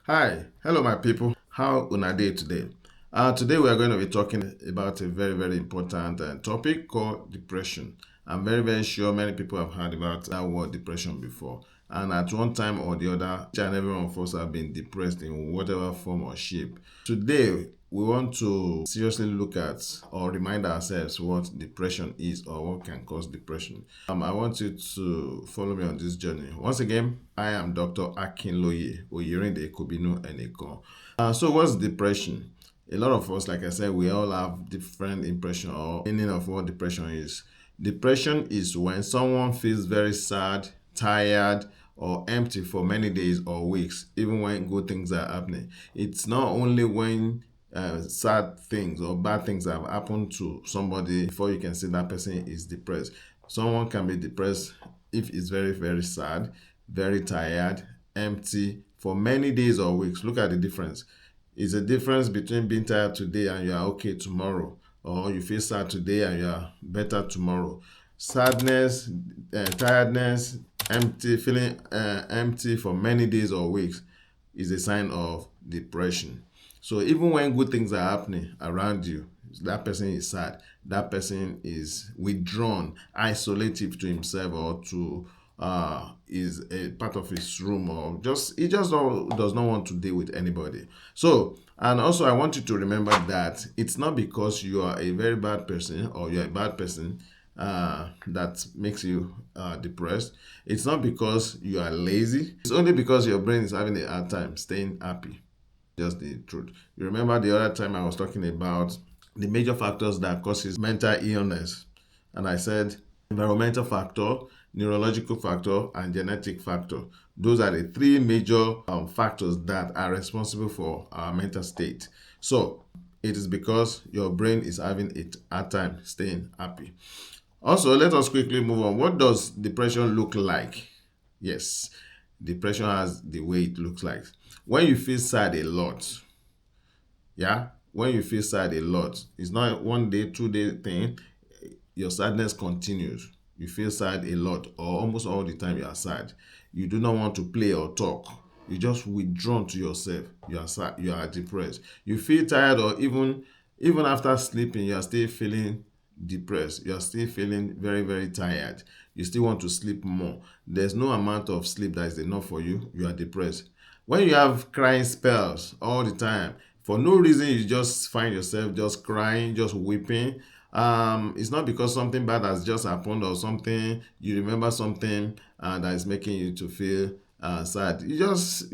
Hi, hello my people. How una day today? Today we are going to be talking about a very important topic called depression. I'm very sure many people have heard about that word depression before. And at one time or the other, each and every one of us have been depressed in whatever form or shape. Today we want to seriously look at or remind ourselves what depression is or what can cause depression. I want you to follow me on this journey. Once again, I am Dr. Akinloye Oyerinde Kobinu Eneko. So what's depression? A lot of us, like I said, we all have different impression or meaning of what depression is. Depression is when someone feels very sad, tired, or empty for many days or weeks, even when good things are happening. It's not only when sad things or bad things have happened to somebody before you can say that person is depressed. Someone can be depressed if it's very sad, very tired, empty for many days or weeks. Look at the difference. It's a difference between being tired today and you are okay tomorrow, or you feel sad today and you are better tomorrow. Sadness, tiredness, empty, feeling empty for many days or weeks is a sign of depression. So even when good things are happening around you, that person is sad. That person is withdrawn, isolated to himself or to is a part of his room, or just he just does not want to deal with anybody. So, and also I want you to remember that it's not because you are a very bad person or you're a bad person that makes you depressed. It's not because you are lazy. It's only because your brain is having a hard time staying happy. Just the truth. You remember the other time I was talking about the major factors that causes mental illness, and I said environmental factor, neurological factor, and genetic factor. Those are the three major factors that are responsible for our mental state. So it is because your brain is having a hard time staying happy. Also, let us quickly move on. What does depression look like? Yes, depression has the way it looks like. When you feel sad a lot, yeah, when you feel sad a lot, it's not one day, 2 day thing. Your sadness continues. You feel sad a lot, or almost all the time you are sad. You do not want to play or talk. You just withdrawn to yourself. You are sad. You are depressed. You feel tired, or even after sleeping, you are still feeling depressed. You are still feeling very tired. You still want to sleep more. There's no amount of sleep that is enough for you. You are depressed. When you have crying spells all the time, for no reason, you just find yourself just crying, just weeping. It's not because something bad has just happened or something you remember something that is making you to feel sad. You just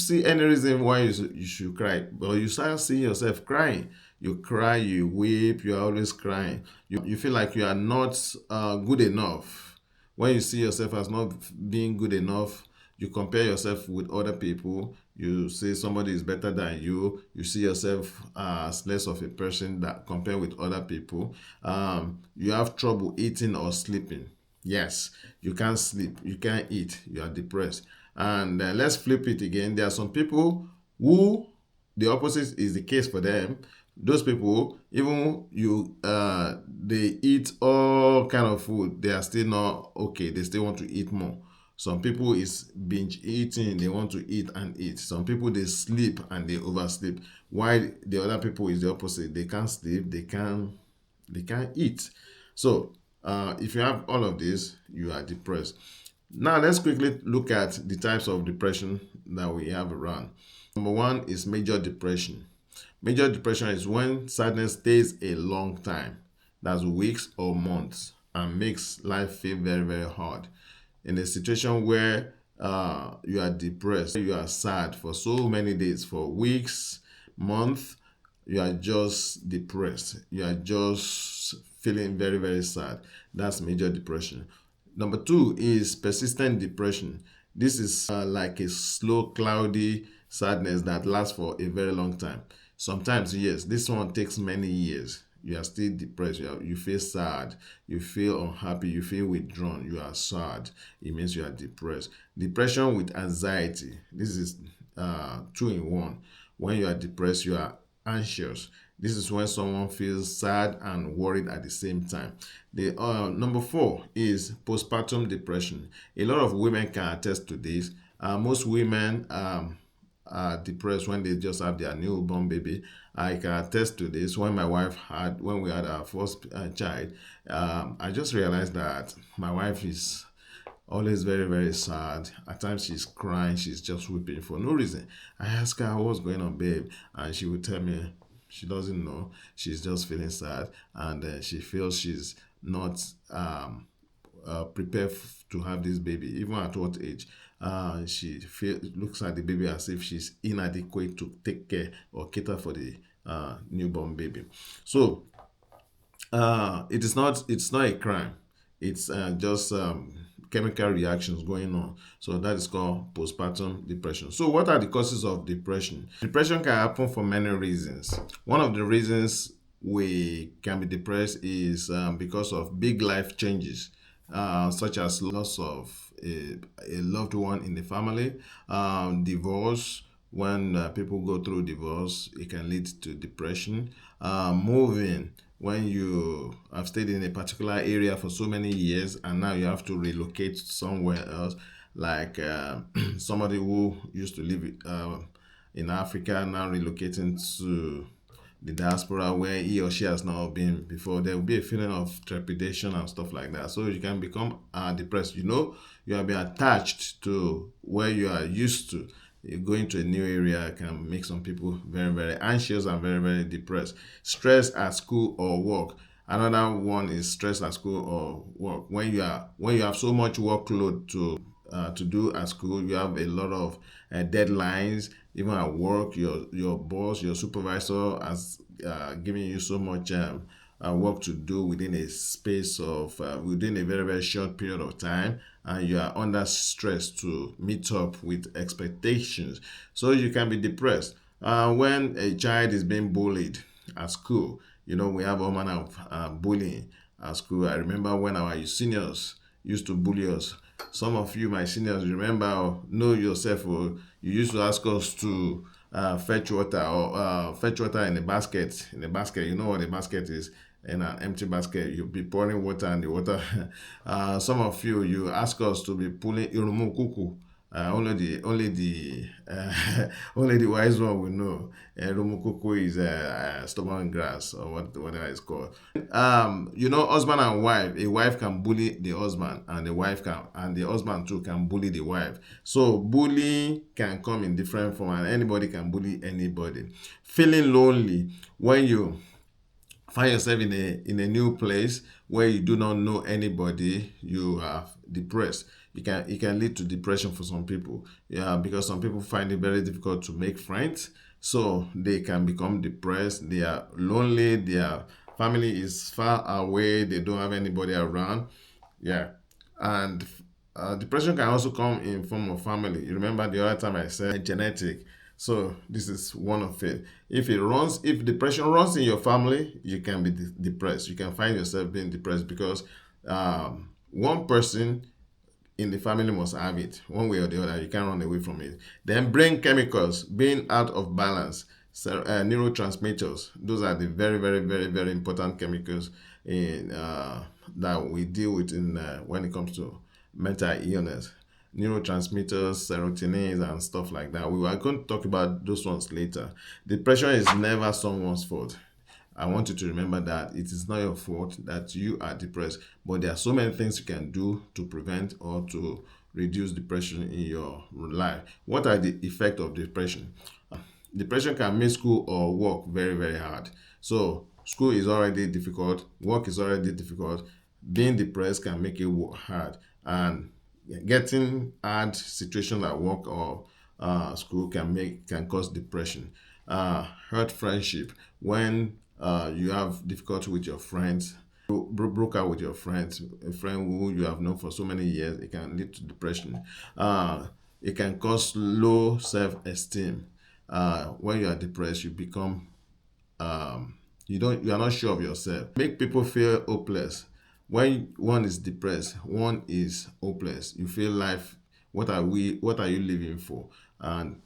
see any reason why you should cry, but you start seeing yourself crying. You cry, you weep, you're always crying. You feel like you are not good enough. When you see yourself as not being good enough, you compare yourself with other people. You say somebody is better than you. You see yourself as less of a person that compare with other people. You have trouble eating or sleeping. Yes, you can't sleep, you can't eat, you are depressed. And let's flip it again. There are some people who the opposite is the case for them. Those people, even you they eat all kind of food, they are still not okay. They still want to eat more. Some people is binge eating, they want to eat and eat. Some people they sleep and they oversleep. While the other people is the opposite. They can't sleep, they can't eat. So if you have all of this, you are depressed. Now let's quickly look at the types of depression that we have around. Number one is major depression. Major depression is when sadness stays a long time, that's weeks or months, and makes life feel very hard. In a situation where you are depressed, you are sad for so many days, for weeks, months, you are just depressed. You are just feeling very sad. That's major depression. Number two is persistent depression. This is like a slow, cloudy sadness that lasts for a very long time. Sometimes, yes, this one takes many years. You are still depressed. You feel sad. You feel unhappy. You feel withdrawn. You are sad. It means you are depressed. Depression with anxiety. This is two in one. When you are depressed, you are anxious. This is when someone feels sad and worried at the same time. The number four is postpartum depression. A lot of women can attest to this. Most women are depressed when they just have their newborn baby. I can attest to this. When we had our first child, I just realized that my wife is always very, very sad. At times she's crying, she's just weeping for no reason. I ask her, "What's going on, babe?" And she would tell me she doesn't know. She's just feeling sad, and she feels she's not prepared to have this baby, even at what age. Looks at the baby as if she's inadequate to take care or cater for the newborn baby. So it's not a crime. It's just chemical reactions going on. So that is called postpartum depression. So what are the causes of depression? Depression can happen for many reasons. One of the reasons we can be depressed is because of big life changes, such as loss of a loved one in the family, divorce. When people go through divorce, it can lead to depression. Moving, when you have stayed in a particular area for so many years and now you have to relocate somewhere else, like somebody who used to live in Africa now relocating to the diaspora where he or she has not been before, there will be a feeling of trepidation and stuff like that. So you can become depressed. You have been attached to where you are used to. Going to a new area can make some people very, very anxious and very, very depressed. Stress at school or work. Another one is stress at school or work. When you have so much workload to do at school, you have a lot of deadlines. Even at work, your boss, your supervisor has given you so much work to do within a very, very short period of time, and you are under stress to meet up with expectations. So you can be depressed. When a child is being bullied at school, we have all manner of bullying at school. I remember when our seniors used to bully us. Some of you, my seniors, remember or know yourself, or you used to ask us to fetch water in a basket. In a basket, you know what a basket is? In an empty basket, you'll be pouring water, and the water. Some of you ask us to be pulling irumu kuku. Only the wise one will know. Rumukuku is stubborn grass, or whatever it's called. Husband and wife. A wife can bully the husband, and the husband too can bully the wife. So bullying can come in different form, and anybody can bully anybody. Feeling lonely when you find yourself in a new place where you do not know anybody, you are depressed. It can lead to depression for some people. Yeah, because some people find it very difficult to make friends, so they can become depressed. They are lonely. Their family is far away. They don't have anybody around. Yeah, and depression can also come in form of family. You remember the other time I said genetic. So this is one of it. If depression runs in your family, you can be depressed. You can find yourself being depressed because one person in the family must have it one way or the other. You can't run away from it. Then brain chemicals being out of balance. So, neurotransmitters, those are the very, very, very, very important chemicals that we deal with when it comes to mental illness. Neurotransmitters, serotonin, and stuff like that. We are going to talk about those ones later. Depression is never someone's fault. I want you to remember that it is not your fault that you are depressed, but there are so many things you can do to prevent or to reduce depression in your life. What are the effects of depression? Depression can make school or work very, very hard. So school is already difficult, work is already difficult. Being depressed can make it hard, and getting hard situations at work or school can cause depression. Hurt friendship, when you have difficulty with your friends, broke out with your friends, a friend who you have known for so many years, it can lead to depression. It can cause low self-esteem. When you are depressed, you become you are not sure of yourself. Make people feel hopeless. When one is depressed, one is hopeless. You feel life. What are you living for? And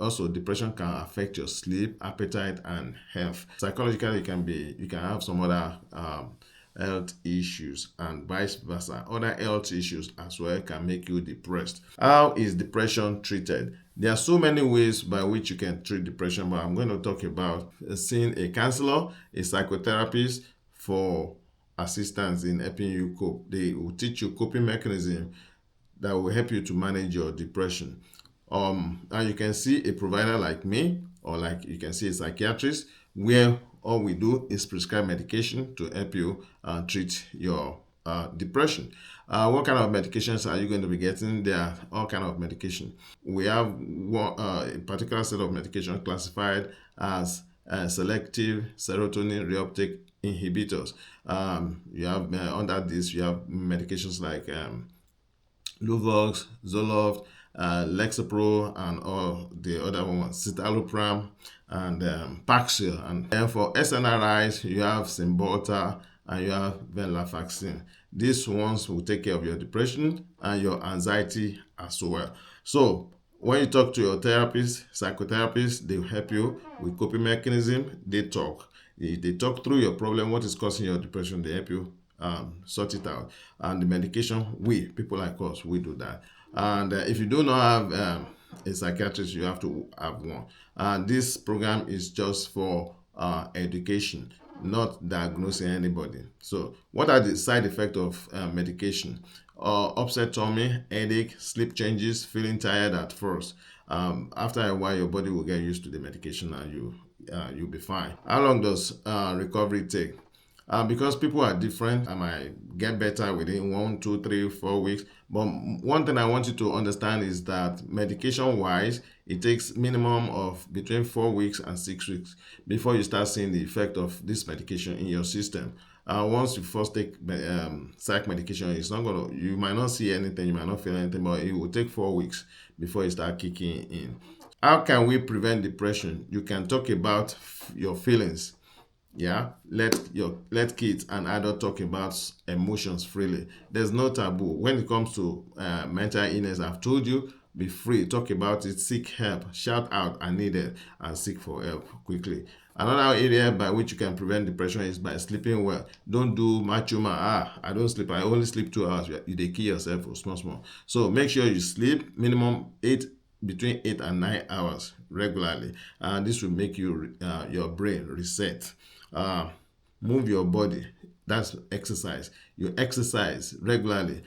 also, depression can affect your sleep, appetite, and health. Psychologically, you can have some other health issues, and vice versa. Other health issues as well can make you depressed. How is depression treated? There are so many ways by which you can treat depression, but I'm going to talk about seeing a counselor, a psychotherapist for assistance in helping you cope. They will teach you coping mechanism that will help you to manage your depression. And you can see a provider like me, or like you can see a psychiatrist, where all we do is prescribe medication to help you treat your depression. What kind of medications are you going to be getting? There are all kind of medication. We have a particular set of medication classified as selective serotonin reuptake inhibitors. You have under this you have medications like Luvox, Zoloft, Lexapro, and all the other ones, citalopram, and Paxil. And then for SNRIs, you have Cymbalta and you have venlafaxine. These ones will take care of your depression and your anxiety as well. So when you talk to your therapist, psychotherapist, they will help you with coping mechanism. They talk. They talk through your problem, what is causing your depression. They help you sort it out. And the medication, people like us, we do that. And if you do not have a psychiatrist, you have to have one. And this program is just for education, not diagnosing anybody. So what are the side effects of medication? Upset tummy, headache, sleep changes, feeling tired at first. After a while, your body will get used to the medication and you'll be fine. How long does recovery take? Because people are different, I might get better within 1, 2, 3, 4 weeks. But one thing I want you to understand is that medication-wise, it takes minimum of between 4 weeks and 6 weeks before you start seeing the effect of this medication in your system. Once you first take psych medication, it's not gonna. You might not see anything, you might not feel anything, but it will take 4 weeks before you start kicking in. How can we prevent depression? You can talk about your feelings. Yeah, let kids and adults talk about emotions freely. There's no taboo when it comes to mental illness. I've told you, be free, talk about it, seek help, shout out I need it, and seek for help quickly. Another area by which you can prevent depression is by sleeping well. Don't do macho man. I don't sleep, I only sleep 2 hours. You dey kill yourself for small. So make sure you sleep minimum between 8 and 9 hours regularly, and this will make your brain reset. Move your body, that's exercise. You exercise regularly.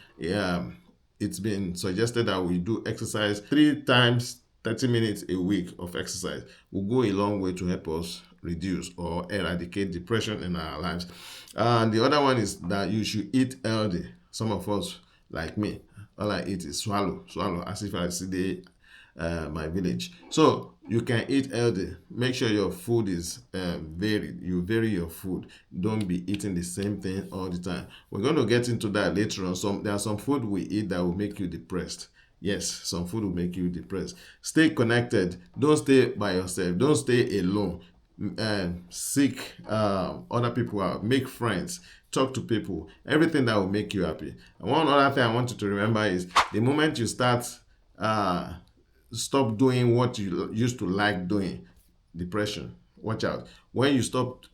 It's been suggested that we do exercise 3 times 30 minutes a week of exercise will go a long way to help us reduce or eradicate depression in our lives. And the other one is that you should eat healthy. Some of us, like me, all I eat is swallow, as if I see my village. So you can eat healthy. Make sure your food is varied. You vary your food. Don't be eating the same thing all the time. We're going to get into that later on. There are some food we eat that will make you depressed. Yes, some food will make you depressed. Stay connected. Don't stay by yourself. Don't stay alone. Seek other people out. Make friends. Talk to people. Everything that will make you happy. And one other thing I want you to remember is the moment you stop doing what you used to like doing, depression, watch out. When you stop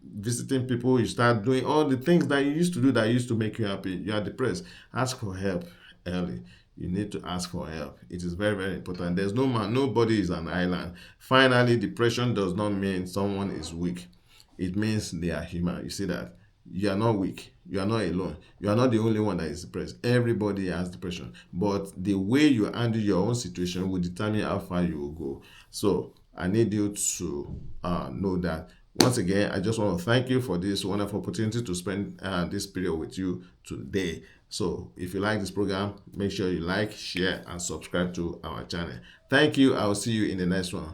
visiting people, you start doing all the things that you used to do that used to make you happy, you are depressed. Ask for help early. You need to ask for help. It is very, very important. There's nobody is an island. Finally, depression does not mean someone is weak. It means they are human. You see that? You are not weak. You are not alone. You are not the only one that is depressed. Everybody has depression. But the way you handle your own situation will determine how far you will go. So I need you to know that. Once again, I just want to thank you for this wonderful opportunity to spend this period with you today. So if you like this program, make sure you like, share, and subscribe to our channel. Thank you. I will see you in the next one.